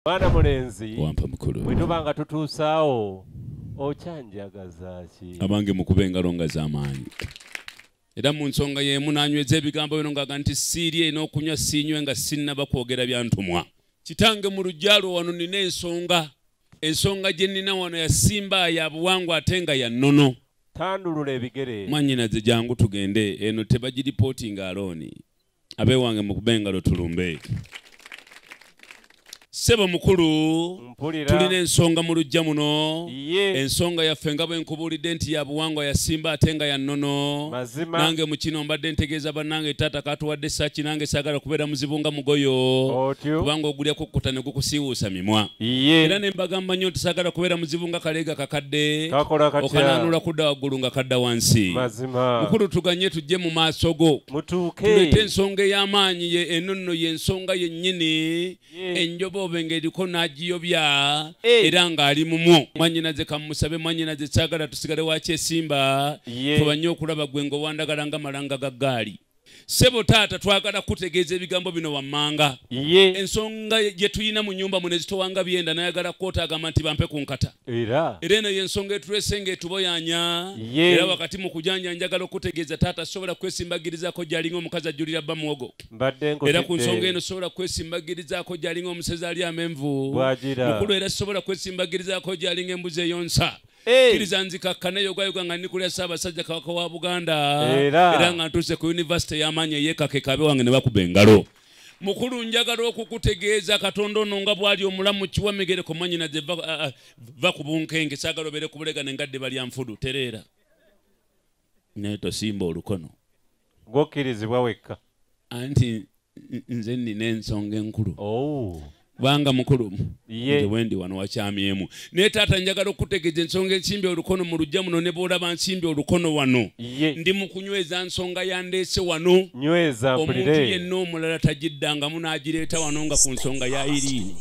Mwana mulenzi wampa mukulu bwe tubanga tutuusaawo okyanjagaza ki abange mukubenga longa z'amaanyi era mu nsonga y'emu n'anyweza ebigambo bino ng'aga nti siirye n'okunywa siinywe nga sinnaba kwogera byantumwa. Kitange mu lugyalo wano nina ensonga gye nnina wano yasimba ya buwangwa ate nga ya nnono. Tandulula ebigere Mwannyinaze jangu tugende eno tebagiripootinga alooni abeewange mukubengalo tulumbe. Sebo mukulu tulina ensonga mu lujja muno ensonga yaffe nga bwe nkubuulidde nti ya buwangwa yasimba ate nga ya nnono nange mu kino mbadde ntegeeza bannange taata katuwadde saki nange saagala kubeera muzibu nga mugoyo kubanga ogulya kukkuta ne gukusiiwuusa mimwa era ne mbagamba nnyo nti saagala kubeera muzibu nga kaleega kakadde okanaanula kudda waggulu nga kadda wansi. Mukulu tuganye tujje mu maaso go tuleete ensonga ey'amaanyi ennono y'ensonga yennyini enjobo bengeriko n'agiyobya era ng'ali mumwo. Mwannyinaze kamusabe mwannyinaze saagala tusigale wakyesimba tubanye okulaba gwe ng'owandagala nga malanga ga ggaali. Sebo taata twagala kutegeeza ebigambo bino wammanga ensonga gye tuyina mu nnyumba muno ezitowanga byenda nayagala kwota agamba nti bampe ku nkata era eno y'ensonga etulese ng'etuboyanya era wakati mu kujanja njagala okutegeeza taata sobola kwesimbagirizako gy'alinga omukazi ajjulira bba muwogo era ku nsonga eno sobola kwesimbagirizako gy'alinga omusezi ali amenvu mukulu era sobola kwesimbagirizako gy'alinga embuzi eyonsa kiriza nzikakkana yogayoga nga ndikulya Ssaabasajja Kabaka wa Buganda era nga ntuuse ku yunivasite y'amaanyi ey'ekake kabe wange ne bakuba engalo. Mukulu njagala okukutegeeza Katonda ono nga bw'ali omulamu kiwamigereko mwannyinaze va ku bunkenge saagala obeere ku bulega n'engadde balya nfudu tereera naye tosimba olukono gw'okkirizibwa wekka anti nze nnina ensonga enkulu banga mukulu nze wendi wano wakyamyemu naye taata njagala okutegeeza ensonga ensimbi olukono mu lujja muno ne bw'olaba nsimbi olukono wano ndi mu kunyweza nsonga yandeese wano omuntu yenna omulala tagiddangamu n'agireeta wano nga ku nsonga ya Iriini